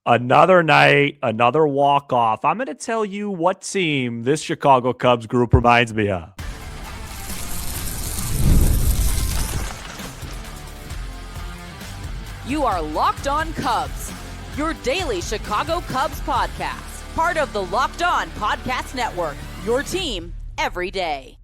Another night, another walk-off. I'm going to tell you what team this Chicago Cubs group reminds me of. You are Locked On Cubs, your daily Chicago Cubs podcast. Part of the Locked On Podcast Network, your team every day.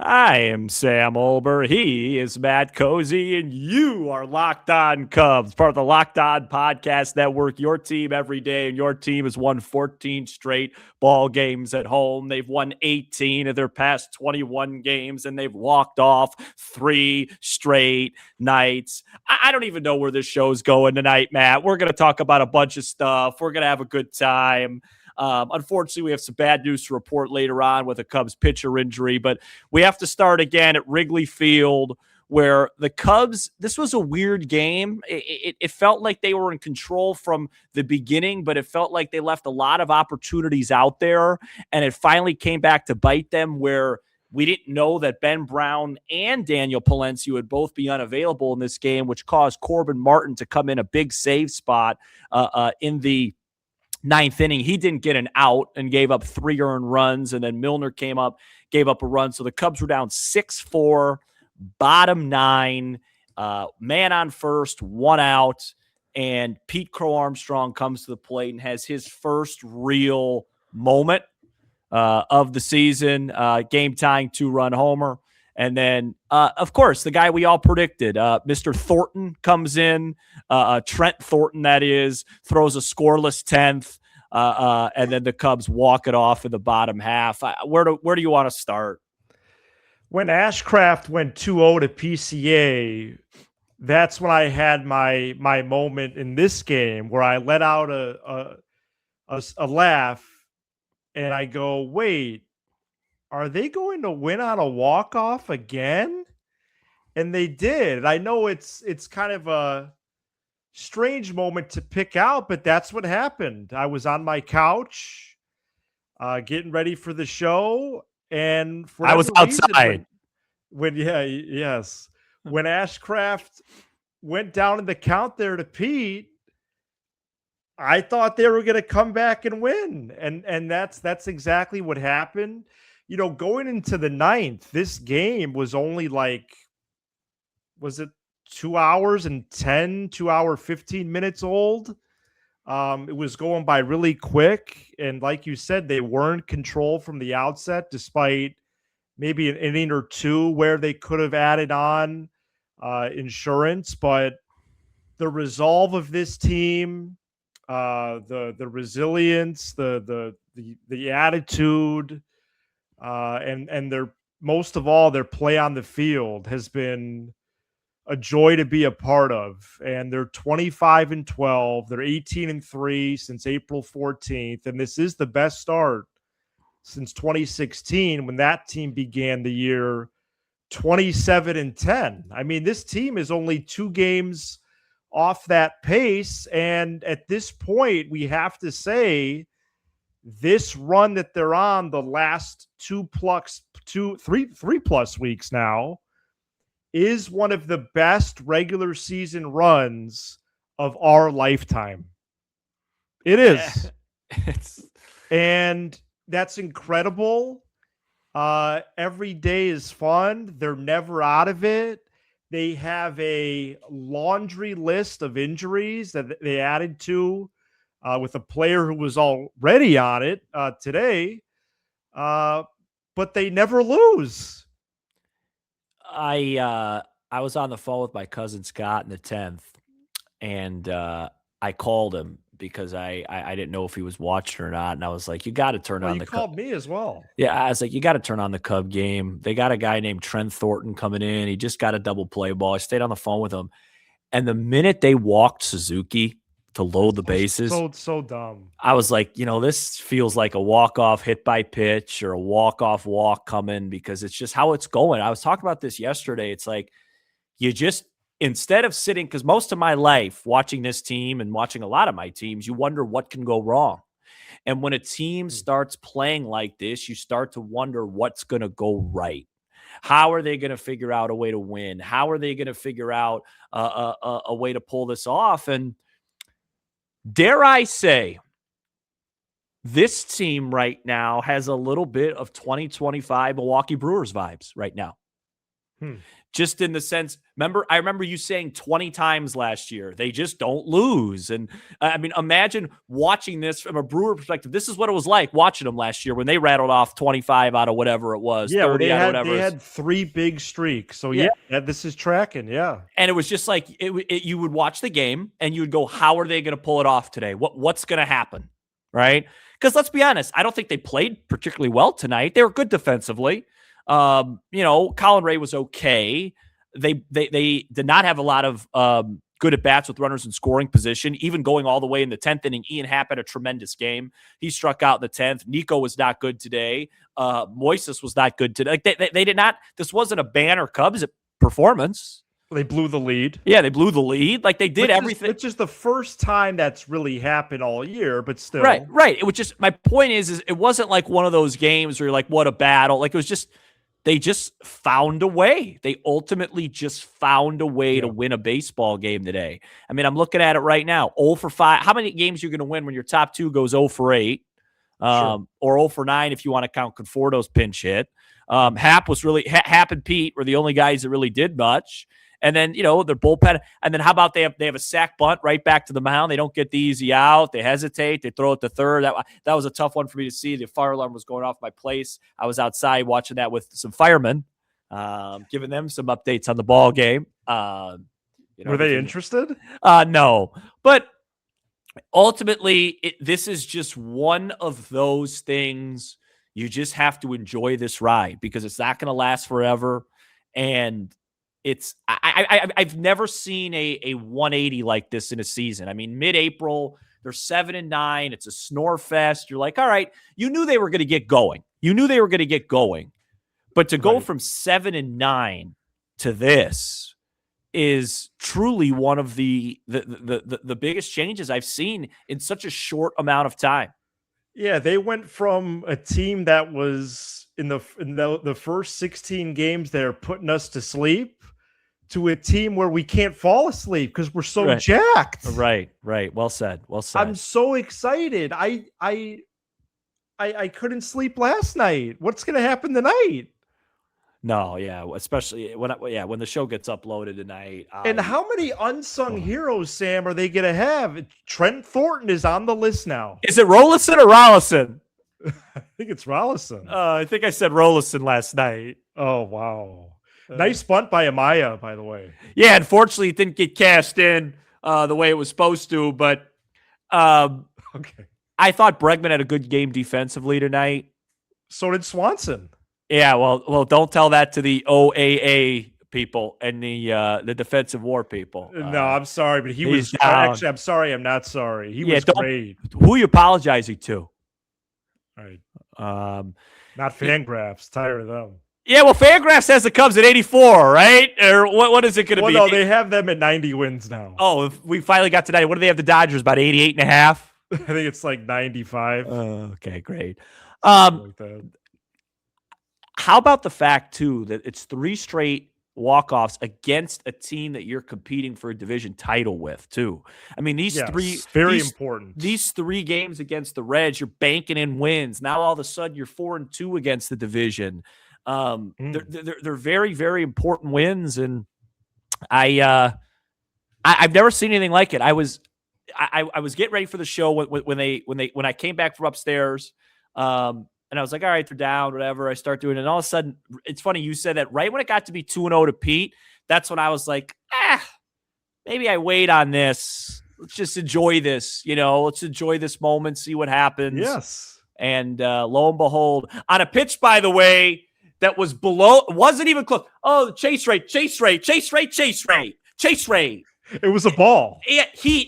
I am Sam Olber. He is Matt Cozy, and you are Locked On Cubs, part of the Locked On Podcast Network, your team every day. And your team has won 14 straight ball games at home. They've won 18 of their past 21 games, and they've walked off 3 straight nights. I don't even know where this show's going tonight, Matt. We're going to talk about a bunch of stuff. We're going to have a good time. Unfortunately, we have some bad news to report later on with a Cubs pitcher injury, but we have to start again at Wrigley Field, where the Cubs, this was a weird game. It felt like they were in control from the beginning, but it felt like they left a lot of opportunities out there, and it finally came back to bite them where we didn't know that Ben Brown and Daniel Palencia would both be unavailable in this game, which caused Corbin Martin to come in a big save spot in the 9th inning. He didn't get an out and gave up 3 earned runs, and then Milner came up, gave up a run. So the Cubs were down 6-4, bottom 9, man on first, 1 out, and Pete Crow-Armstrong comes to the plate and has his first real moment of the season, game-tying 2-run homer. And then, of course, the guy we all predicted, Mr. Thornton comes in, Trent Thornton, that is, throws a scoreless 10th, and then the Cubs walk it off in the bottom half. Where do you want to start? When Ashcraft went 2-0 to PCA, that's when I had my moment in this game where I let out a laugh, and I go, wait, are they going to win on a walk-off again? And they did. I know it's kind of a strange moment to pick out, but that's what happened. I was on my couch getting ready for the show, and for I was outside. When Ashcraft went down in the count there to Pete, I thought they were going to come back and win. And that's exactly what happened. You know, going into the 9th, this game was only was it 2 hours and 15 minutes old? It was going by really quick. And like you said, they weren't controlled from the outset, despite maybe an inning or two where they could have added on insurance. But the resolve of this team, the resilience, the attitude, and their, most of all, their play on the field has been a joy to be a part of. And they're 25-12. They're 18-3 since April 14th. And this is the best start since 2016, when that team began the year 27-10. I mean, this team is only 2 games off that pace. And at this point, we have to say, this run that they're on the last 3+ weeks now is one of the best regular season runs of our lifetime. It is. And that's incredible. Every day is fun. They're never out of it. They have a laundry list of injuries that they added to with a player who was already on it today, but they never lose. I was on the phone with my cousin Scott in the 10th, and I called him because I didn't know if he was watching or not, and I was like, "You got to turn on the." You called me as well. Yeah, I was like, "You got to turn on the Cub game." They got a guy named Trent Thornton coming in. He just got a double play ball. I stayed on the phone with him, and the minute they walked Suzuki to load the bases, so dumb. I was like, this feels like a walk-off hit by pitch or a walk-off walk coming, because it's just how it's going. I was talking about this yesterday. It's like you just, instead of sitting, because most of my life watching this team and watching a lot of my teams, you wonder what can go wrong. And when a team starts playing like this, you start to wonder what's going to go right. How are they going to figure out a way to win? How are they going to figure out a way to pull this off? And Dare I say, this team right now has a little bit of 2025 Milwaukee Brewers vibes right now. Just in the sense, I remember you saying 20 times last year, they just don't lose. And I mean, imagine watching this from a Brewer perspective. This is what it was like watching them last year when they rattled off 25 out of whatever it was. Yeah, 30 out of whatever. They had 3 big streaks. So yeah, this is tracking. Yeah. And it was just like, you would watch the game and you would go, how are they going to pull it off today? What's going to happen? Right. Because let's be honest, I don't think they played particularly well tonight. They were good defensively. Colin Ray was okay. They did not have a lot of good at bats with runners in scoring position, even going all the way in the 10th inning. Ian Happ had a tremendous game. He struck out in the 10th. Nico was not good today. Moises was not good today. Like they did not. This wasn't a Banner Cubs performance. They blew the lead. Yeah, they blew the lead. Like they did everything. Which is the first time that's really happened all year, but still. Right. It was just, my point is it wasn't like one of those games where you're like, what a battle. Like it was just, they just found a way. They ultimately just found a way to win a baseball game today. I mean, I'm looking at it right now. 0 for 5. How many games are you going to win when your top 2 goes 0 for 8? Or 0 for 9 if you want to count Conforto's pinch hit. Hap and Pete were the only guys that really did much. And then, their bullpen. And then how about they have a sack bunt right back to the mound. They don't get the easy out. They hesitate. They throw it to third. That was a tough one for me to see. The fire alarm was going off my place. I was outside watching that with some firemen, giving them some updates on the ball game. Were they interested? No. But ultimately, this is just one of those things. You just have to enjoy this ride because it's not going to last forever. And I've never seen a 180 like this in a season. I mean, mid-April, they're 7-9. It's a snore fest. You're like, all right, you knew they were going to get going. But to go from 7-9 to this is truly one of the biggest changes I've seen in such a short amount of time. Yeah, they went from a team that was in the first 16 games they're putting us to sleep to a team where we can't fall asleep because we're so jacked. Right. Well said. I'm so excited. I couldn't sleep last night. What's going to happen tonight? No, yeah, especially when the show gets uploaded tonight. And how many unsung heroes, Sam, are they going to have? Trent Thornton is on the list now. Is it Rollison or Rollison? I think it's Rollison. I think I said Rollison last night. Oh, wow. Nice bunt by Amaya, by the way. Yeah, unfortunately, it didn't get cast in the way it was supposed to. But okay, I thought Bregman had a good game defensively tonight. So did Swanson. Yeah, well, don't tell that to the OAA people and the defensive war people. No, I'm sorry, but he was down. Actually, I'm sorry. I'm not sorry. He was great. Who are you apologizing to? All right. Not Fangraphs. Tired of them. Yeah, well, Fangraphs has the Cubs at 84, right? Or what is it going to be? No, they have them at 90 wins now. Oh, if we finally got to 90. What do they have the Dodgers, about 88 and a half? I think it's like 95. Okay, great. Like that. How about the fact, too, that it's 3 straight walk-offs against a team that you're competing for a division title with, too? I mean, important. These 3 games against the Reds, you're banking in wins. Now, all of a sudden, you're 4-2 against the division. They're very, very important wins, and I've never seen anything like it. I was getting ready for the show when I came back from upstairs, and I was like, all right, they're down, whatever. I start doing it, and all of a sudden, it's funny you said that right when it got to be 2-0 to Pete. That's when I was like, maybe I wait on this. Let's just enjoy this, Let's enjoy this moment, see what happens. Yes, and lo and behold, on a pitch, by the way, that was below, wasn't even close. Oh, Chase Ray. It was a ball.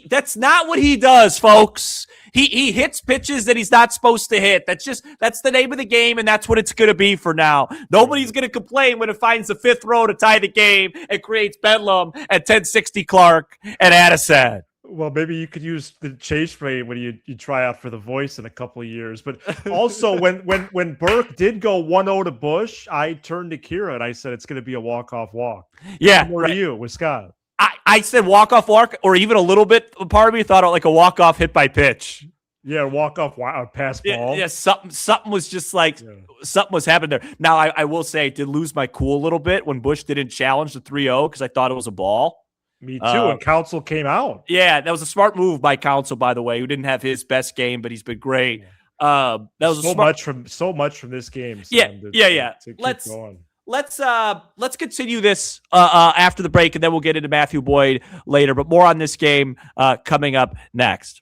That's not what he does, folks. He hits pitches that he's not supposed to hit. That's the name of the game, and that's what it's going to be for now. Nobody's going to complain when it finds the 5th row to tie the game and creates bedlam at 1060 Clark and Addison. Well, maybe you could use the Chase Ray when you try out for The Voice in a couple of years. But also, when Burke did go 1-0 to Bush, I turned to Kira and I said it's going to be a walk-off walk. Yeah, Where are you with Scott? I said walk-off walk, or even a little bit, part of me thought like a walk-off hit by pitch. Yeah, walk-off pass ball. Yeah, something was just like, something was happening there. Now, I will say, I did lose my cool a little bit when Bush didn't challenge the 3-0 because I thought it was a ball. Me too, and Counsell came out. Yeah, that was a smart move by Counsell, by the way, who didn't have his best game, but he's been great. That was so much from this game. Sam, yeah. To keep going. Let's continue this after the break, and then we'll get into Matthew Boyd later. But more on this game coming up next.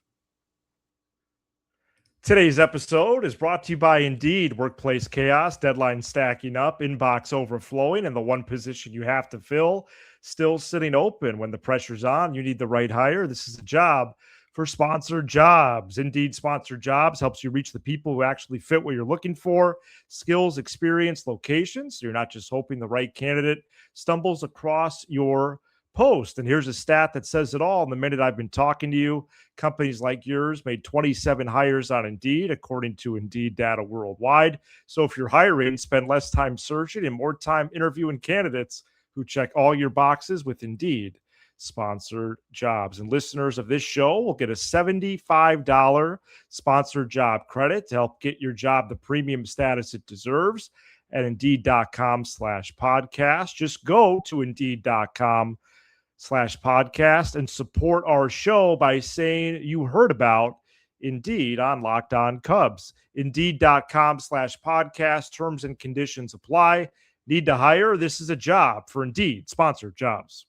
Today's episode is brought to you by Indeed. Workplace chaos, deadline stacking up, inbox overflowing, and the one position you have to fill still sitting open. When the pressure's on, you need the right hire. This is a job for sponsored jobs. Indeed Sponsored Jobs helps you reach the people who actually fit what you're looking for. Skills, experience, locations. So you're not just hoping the right candidate stumbles across your post. And here's a stat that says it all. In the minute I've been talking to you, companies like yours made 27 hires on Indeed, according to Indeed data worldwide. So if you're hiring, spend less time searching and more time interviewing candidates who check all your boxes with Indeed Sponsored Jobs. And listeners of this show will get a $75 sponsored job credit to help get your job the premium status it deserves at Indeed.com/podcast. Just go to Indeed.com/podcast and support our show by saying you heard about Indeed on Locked On Cubs. Indeed.com/podcast. Terms and conditions apply. Need to hire? This is a job for Indeed Sponsored Jobs.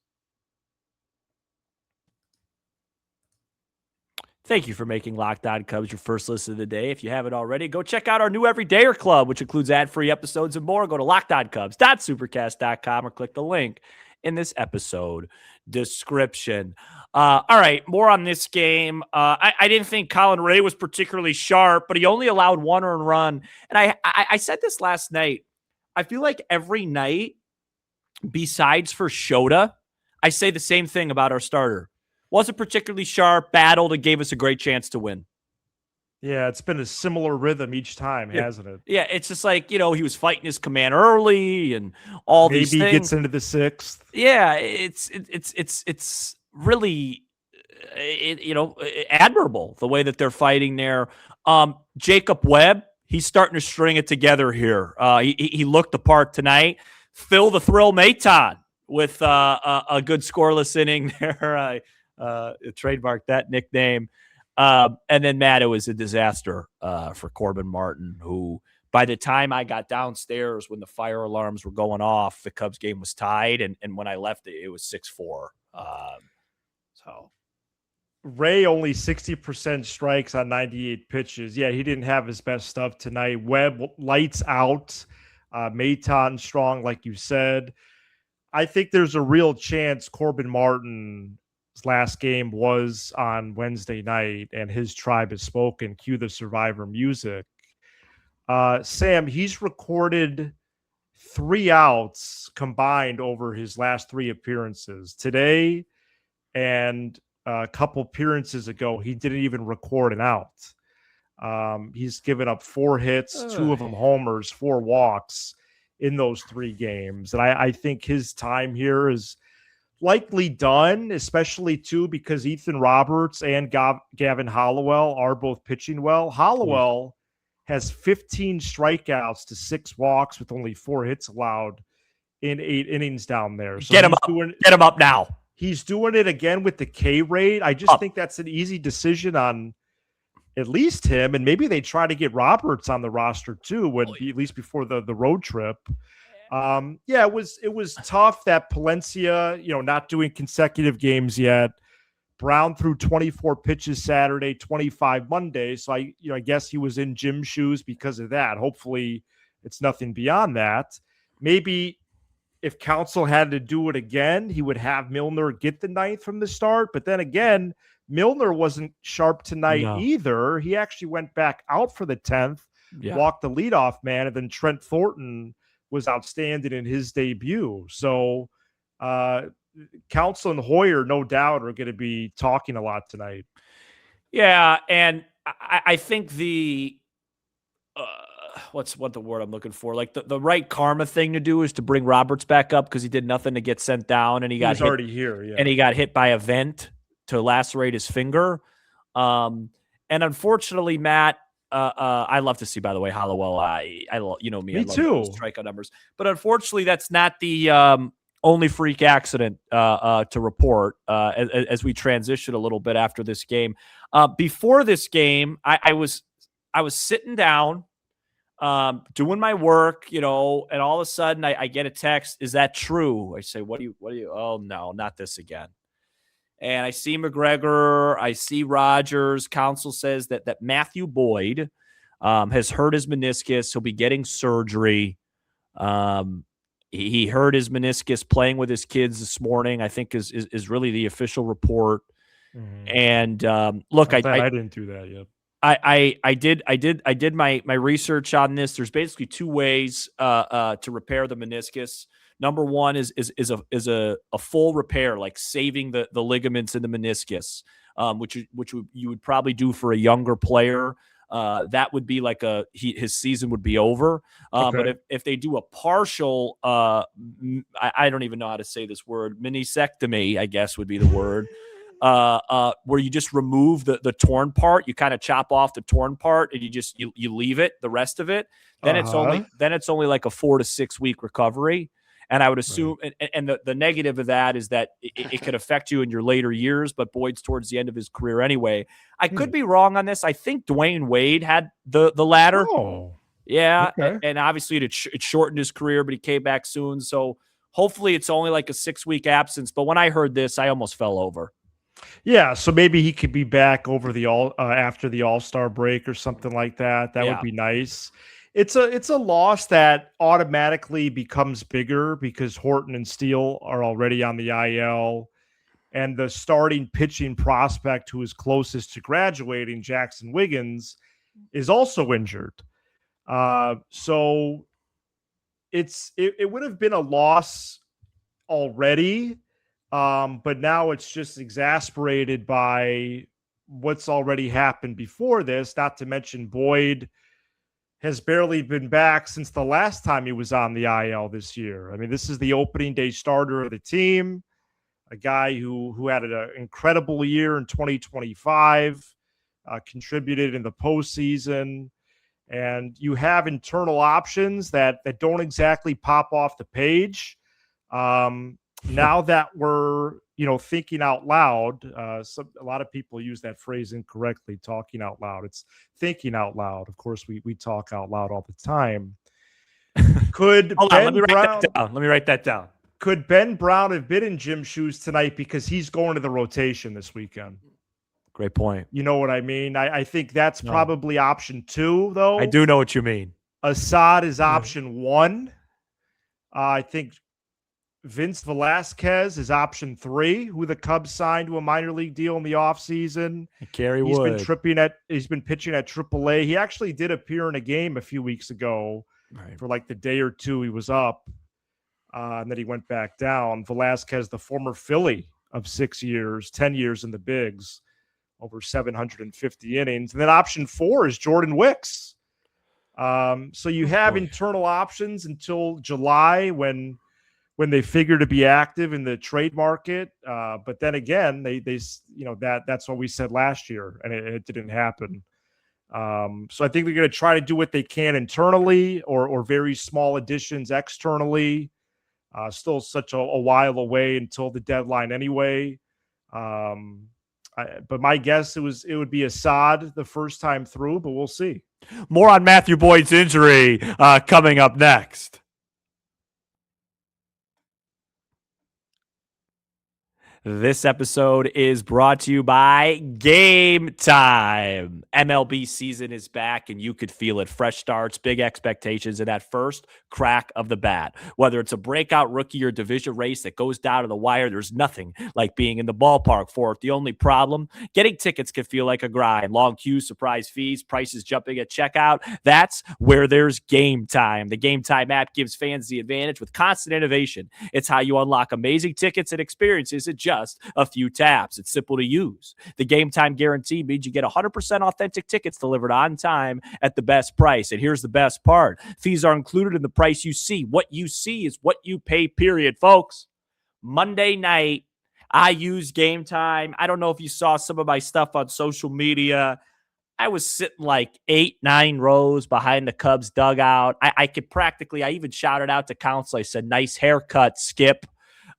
Thank you for making Locked On Cubs your first listen of the day. If you haven't already, go check out our new Everydayer Club, which includes ad-free episodes and more. Go to lockedoncubs.supercast.com or click the link in this episode description. All right, more on this game. I didn't think Colin Ray was particularly sharp, but he only allowed one earned run. And I said this last night. I feel like every night, besides for Shota, I say the same thing about our starter. Wasn't particularly sharp, battled, and gave us a great chance to win. Yeah, it's been a similar rhythm each time, hasn't it? Yeah, it's just like, he was fighting his command early and all these things. Maybe he gets into the sixth. Yeah, it's really, admirable the way that they're fighting there. Jacob Webb, he's starting to string it together here. He looked the part tonight. Phil the Thrill Maton with a good scoreless inning there. Trademarked that nickname. And then Matt, it was a disaster for Corbin Martin, who by the time I got downstairs when the fire alarms were going off, the Cubs game was tied. And when I left it was 6-4. So Ray only 60% strikes on 98 pitches. Yeah, he didn't have his best stuff tonight. Webb lights out. Maton strong, like you said. I think there's a real chance Corbin Martin's last game was on Wednesday night, and his tribe has spoken. Cue the Survivor music. Sam, he's recorded 3 outs combined over his last 3 appearances. Today and a couple appearances ago, he didn't even record an out. He's given up 4 hits, 2 of them homers, 4 walks in those 3 games. And I think his time here is likely done, especially too because Ethan Roberts and Gavin Hollowell are both pitching well. Hollowell has 15 strikeouts to 6 walks with only 4 hits allowed in 8 innings down there. So get him up. Get him up now. He's doing it again with the K rate. I just think that's an easy decision on at least him, and maybe they try to get Roberts on the roster too, at least before the road trip. It was tough that Palencia, not doing consecutive games yet. Brown threw 24 pitches Saturday, 25 Monday. So I guess he was in gym shoes because of that. Hopefully it's nothing beyond that. Maybe if Counsell had to do it again, he would have Milner get the 9th from the start. But then again, Milner wasn't sharp tonight either. He actually went back out for the 10th, walked the leadoff man, and then Trent Thornton was outstanding in his debut. So Counsell and Hoyer, no doubt, are going to be talking a lot tonight. Yeah, and I think what's what the word I'm looking for? Like the right karma thing to do is to bring Roberts back up because he did nothing to get sent down and he got hit, already here. Yeah. and he got hit by a vent to lacerate his finger. And unfortunately, Matt, I love to see, by the way, Hollowell. You know me. I love too. Strikeout numbers, but unfortunately, that's not the only freak accident to report as we transition a little bit after this game. Before this game, I was sitting down, doing my work, and all of a sudden I get a text. Is that true? I say, what do you, oh no, not this again. And I see McGregor, I see Rogers. Counsel says that Matthew Boyd has hurt his meniscus. He'll be getting surgery. He hurt his meniscus playing with his kids this morning, I think is really the official report. Mm-hmm. And look, I didn't do that yet. I did my research on this. There's basically two ways to repair the meniscus. Number one is a full repair, like saving the ligaments in the meniscus, which you would probably do for a younger player. That would be like his season would be over. Okay. But if they do a partial, I don't even know how to say this word, meniscectomy, I guess would be the word. Where you just remove the torn part, you kind of chop off the torn part and you leave it, the rest of it. Then it's only like a 4 to 6 week recovery. And I would assume, right. and the negative of that is that it could affect you in your later years, but Boyd's towards the end of his career anyway. I could be wrong on this. I think Dwayne Wade had the latter. Oh, yeah. Okay. And obviously it shortened his career, but he came back soon. So hopefully it's only like a 6 week absence. But when I heard this, I almost fell over. Yeah, so maybe he could be back over after the All-Star break or something like that. That would be nice. It's a loss that automatically becomes bigger because Horton and Steele are already on the IL, and the starting pitching prospect who is closest to graduating, Jackson Wiggins, is also injured. So it would have been a loss already. But now it's just exasperated by what's already happened before this, not to mention Boyd has barely been back since the last time he was on the IL this year. I mean, this is the opening day starter of the team, a guy who had an incredible year in 2025, contributed in the postseason, and you have internal options that don't exactly pop off the page. Now that we're, thinking out loud, a lot of people use that phrase incorrectly, talking out loud. It's thinking out loud. Of course, we talk out loud all the time. Could let me write that down. Could Ben Brown have been in Jim's shoes tonight because he's going to the rotation this weekend? Great point. You know what I mean? I think that's probably option 2, though. I do know what you mean. Assad is option 1. I think Vince Velasquez is option 3, who the Cubs signed to a minor league deal in the offseason. He's been pitching at AAA. He actually did appear in a game a few weeks ago for like the day or two he was up, and then he went back down. Velasquez, the former Philly of 6 years, 10 years in the bigs, over 750 innings. And then option 4 is Jordan Wicks. So you have internal options until July when they figure to be active in the trade market. But then again, that's what we said last year, and it didn't happen. So I think they're going to try to do what they can internally or very small additions externally. Still such a while away until the deadline anyway. But my guess it would be Assad the first time through, but we'll see. More on Matthew Boyd's injury coming up next. This episode is brought to you by Gametime. MLB season is back, and you could feel it. Fresh starts, big expectations, and that first crack of the bat. Whether it's a breakout rookie or division race that goes down to the wire, there's nothing like being in the ballpark for it. The only problem, getting tickets can feel like a grind. Long queues, surprise fees, prices jumping at checkout. That's where there's Gametime. The Gametime app gives fans the advantage with constant innovation. It's how you unlock amazing tickets and experiences at just a few taps. It's simple to use. The Game Time guarantee means you get 100% authentic tickets delivered on time at the best price. And here's the best part. Fees are included in the price you see. What you see is what you pay, period, folks. Monday night, I use Game Time. I don't know if you saw some of my stuff on social media. I was sitting like 8-9 rows behind the Cubs dugout. I could practically, I even shouted out to counsel. I said, nice haircut, Skip.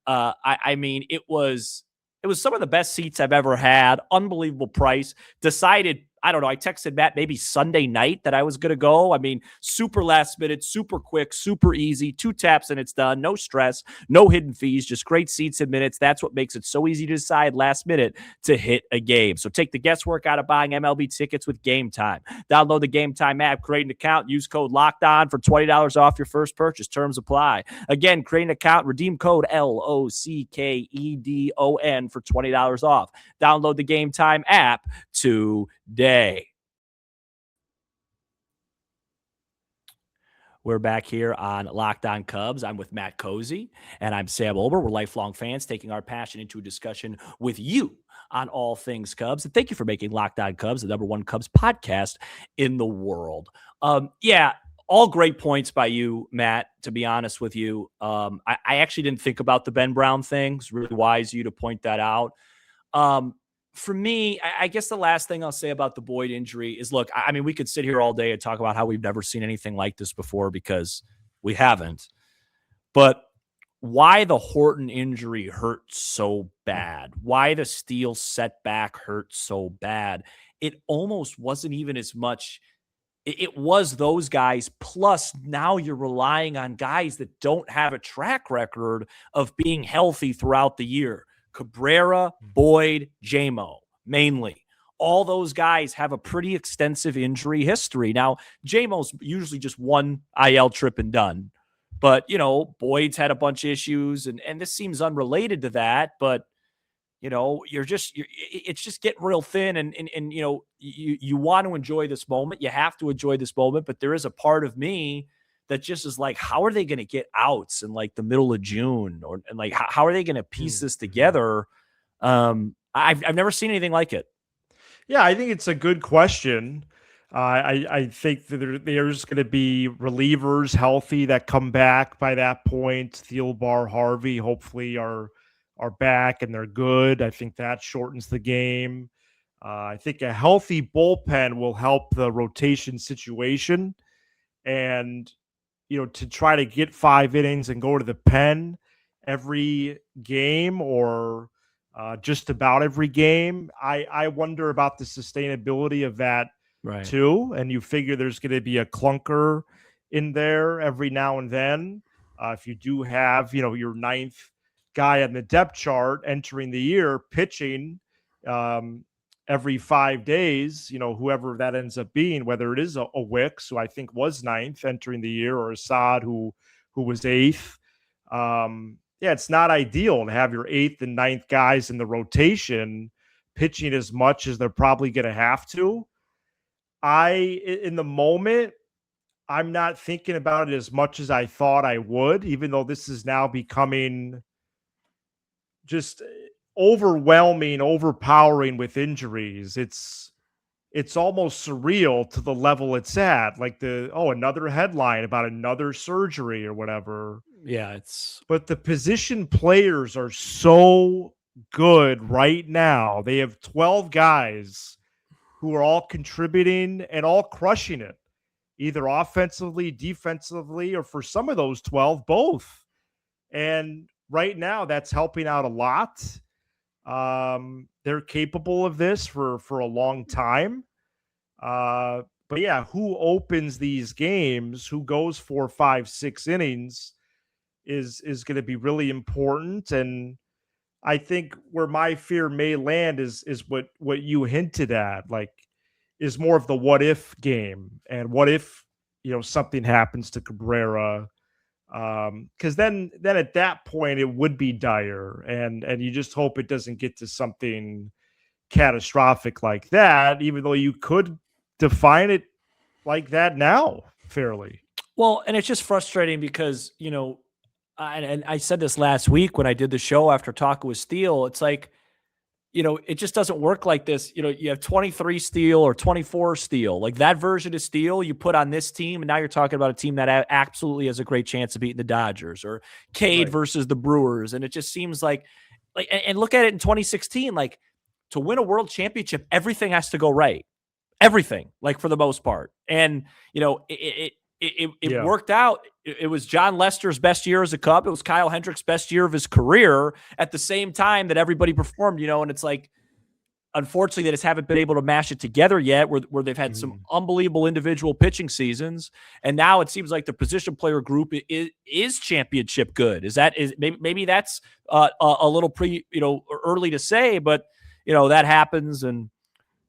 I mean, it was some of the best seats I've ever had. Unbelievable price. Decided, I don't know, I texted Matt maybe Sunday night that I was going to go. I mean, super last minute, super quick, super easy. 2 taps and it's done. No stress, no hidden fees, just great seats and minutes. That's what makes it so easy to decide last minute to hit a game. So take the guesswork out of buying MLB tickets with Game Time. Download the Game Time app, create an account, use code LOCKEDON for $20 off your first purchase. Terms apply. Again, create an account, redeem code LOCKEDON for $20 off. Download the Game Time app today. We're back here on Locked On Cubs. I'm with Matt Cozy and I'm Sam Olber. We're lifelong fans taking our passion into a discussion with you on all things Cubs. And thank you for making Locked On Cubs the #1 Cubs podcast in the world. Yeah, all great points by you, Matt, to be honest with you. I actually didn't think about the Ben Brown thing. It's really wise of you to point that out. For me, I guess the last thing I'll say about the Boyd injury is, look, I mean, we could sit here all day and talk about how we've never seen anything like this before because we haven't. But why the Horton injury hurt so bad, why the Steele setback hurt so bad, it almost wasn't even as much. It was those guys, plus now you're relying on guys that don't have a track record of being healthy throughout the year. Cabrera, Boyd, J-Mo, mainly. All those guys have a pretty extensive injury history. Now, J-Mo's usually just one IL trip and done. But, you know, Boyd's had a bunch of issues, and this seems unrelated to that. But, you know, it's just getting real thin, and you know, you want to enjoy this moment. You have to enjoy this moment. But there is a part of me that just is like, how are they going to get outs in like the middle of June, and like how are they going to piece this together? I've never seen anything like it. Yeah, I think it's a good question. I think that there's going to be relievers healthy that come back by that point. Thielbar, Harvey, hopefully are back and they're good. I think that shortens the game. I think a healthy bullpen will help the rotation situation, and you know, to try to get 5 innings and go to the pen every game or just about every game. I wonder about the sustainability of that too. And you figure there's going to be a clunker in there every now and then. If you do have, you know, your 9th guy on the depth chart entering the year pitching every 5 days, you know, whoever that ends up being, whether it is a Wicks, who I think was 9th entering the year, or Assad, who was 8th. Yeah, it's not ideal to have your 8th and 9th guys in the rotation pitching as much as they're probably going to have to. In the moment, I'm not thinking about it as much as I thought I would, even though this is now becoming just overwhelming, overpowering with injuries. It's almost surreal to the level it's at. Like another headline about another surgery or whatever. Yeah, but the position players are so good right now. They have 12 guys who are all contributing and all crushing it, either offensively, defensively, or for some of those 12, both. And right now that's helping out a lot. They're capable of this for a long time. But yeah, who opens these games, who goes 4, 5, 6 innings is going to be really important. And I think where my fear may land is what you hinted at, like, is more of the what if game. And what if, you know, something happens to Cabrera? Because then at that point it would be dire, and you just hope it doesn't get to something catastrophic like that, even though you could define it like that now fairly. Well, and it's just frustrating because, you know, and I said this last week when I did the show after talking with Steele. It's like, it just doesn't work like this. You have 23 Steele or 24 Steele. Like that version of Steele you put on this team, and now you're talking about a team that absolutely has a great chance of beating the Dodgers, or Cade versus the Brewers. And it just seems like and look at it in 2016, like to win a world championship, everything has to go right. Everything, like for the most part. And, it worked out. It was John Lester's best year as a Cub. It was Kyle Hendricks' best year of his career at the same time that everybody performed, and it's like, unfortunately, they just haven't been able to mash it together yet, where they've had some unbelievable individual pitching seasons. And now it seems like the position player group is championship good. Maybe that's a little early to say, but that happens. And,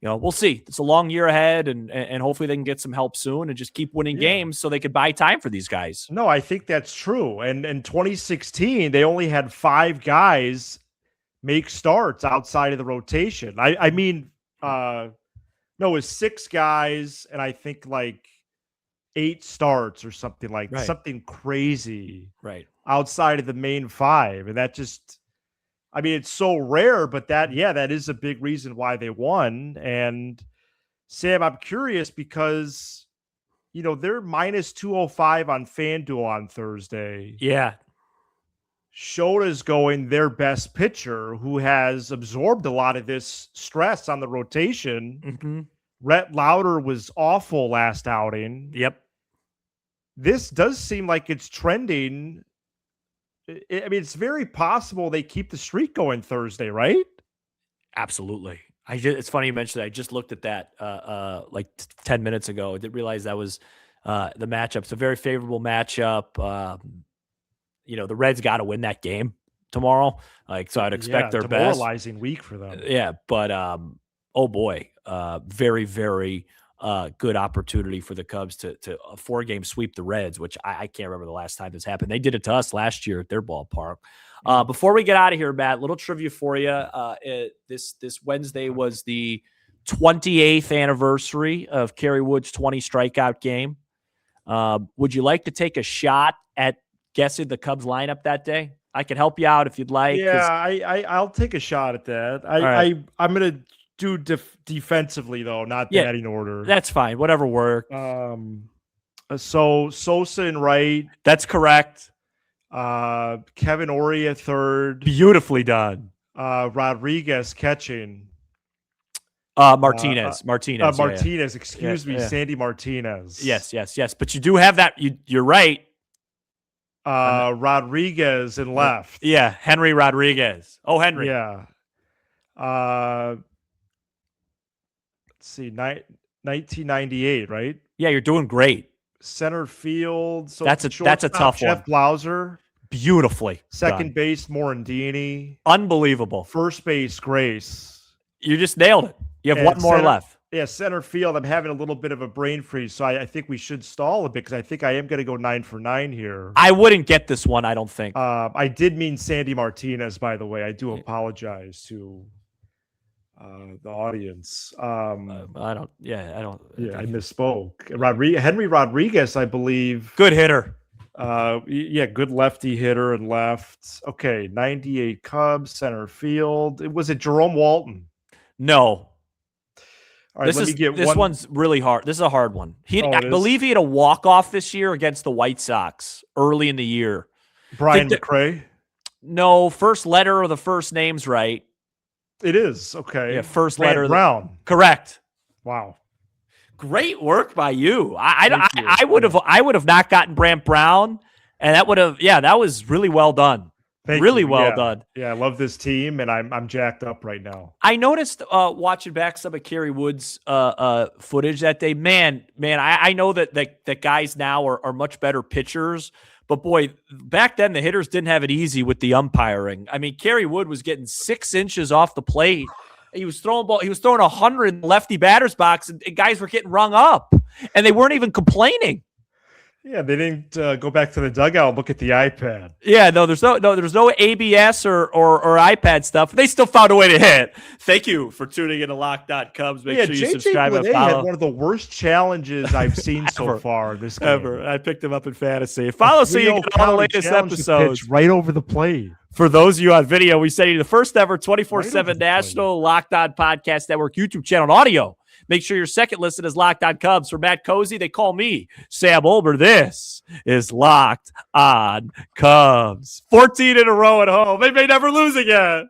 we'll see. It's a long year ahead, and hopefully they can get some help soon and just keep winning games so they could buy time for these guys. No, I think that's true. And in 2016, they only had 5 guys make starts outside of the rotation. No, it was 6 guys, and I think like 8 starts or something something crazy outside of the main 5. And that just, it's so rare, but that is a big reason why they won. And Sam, I'm curious because, they're minus 205 on FanDuel on Thursday. Yeah. Shota's going their best pitcher, who has absorbed a lot of this stress on the rotation. Rhett Lauder was awful last outing. Yep. This does seem like it's trending. It's very possible they keep the streak going Thursday, right? Absolutely. It's funny you mentioned that. I just looked at that like 10 minutes ago. I didn't realize that was the matchup. It's a very favorable matchup. The Reds got to win that game tomorrow. So I'd expect their best. Demoralizing week for them. Yeah, but oh boy, very, very good opportunity for the Cubs to a 4-game sweep the Reds, which I can't remember the last time this happened. They did it to us last year at their ballpark. Before we get out of here, Matt, little trivia for you. This Wednesday was the 28th anniversary of Kerry Wood's 20 strikeout game. Would you like to take a shot at guessing the Cubs lineup that day? I can help you out if you'd like. Yeah, I'll take a shot at that. I'm going to do defensively, though, not batting order. That's fine. Whatever works. So Sosa in right. That's correct. Kevin Orie at third. Beautifully done. Rodriguez catching. Martinez. Excuse me, Sandy Martinez. Yes. But you do have that. You're right. Rodriguez in left. Yeah, Henry Rodriguez. Oh, Henry. Yeah. Let's see, 1998, right? Yeah, you're doing great. Center field. So that's a tough Jeff one. Blauser. Beautifully. Second base, Morandini. Unbelievable. First base, Grace. You just nailed it. You have one more left. Yeah, center field. I'm having a little bit of a brain freeze, so I think we should stall a bit because I think I am going to go 9 for 9 here. I wouldn't get this one, I don't think. I did mean Sandy Martinez, by the way. I do apologize to the audience. I misspoke. Henry Rodriguez, I believe. Good hitter. Good lefty hitter and left. Okay, 98 Cubs, center field. Was it Jerome Walton? No. All right, this one's really hard. This is a hard one. I believe he had a walk-off this year against the White Sox early in the year. Brian McRae? No, first letter of the first name's right. It is. Okay. Yeah, first letter. Brown. Correct. Wow. Great work by you. I would have not gotten Brant Brown, and that was really well done. Really well done. Yeah, I love this team, and I'm jacked up right now. I noticed watching back some of Kerry Wood's footage that day. Man, I know that guys now are much better pitchers, but boy, back then the hitters didn't have it easy with the umpiring. I mean, Kerry Wood was getting 6 inches off the plate. He was throwing 100 in the lefty batter's box, and guys were getting rung up, and they weren't even complaining. Yeah, they didn't go back to the dugout and look at the iPad. Yeah, no, there's no ABS or iPad stuff. They still found a way to hit. Thank you for tuning in to Locked On Cubs. Make sure you subscribe and follow. Had one of the worst challenges I've seen so far this game. Ever. I picked him up in fantasy. Follow so you get all the latest episodes right over the plate. For those of you on video, we send you the first ever 24/7 national Locked On Podcast Network YouTube channel and audio. Make sure your second listen is Locked On Cubs. For Matt Cozy, they call me Sam Olber. This is Locked On Cubs. 14 in a row at home. They may never lose again.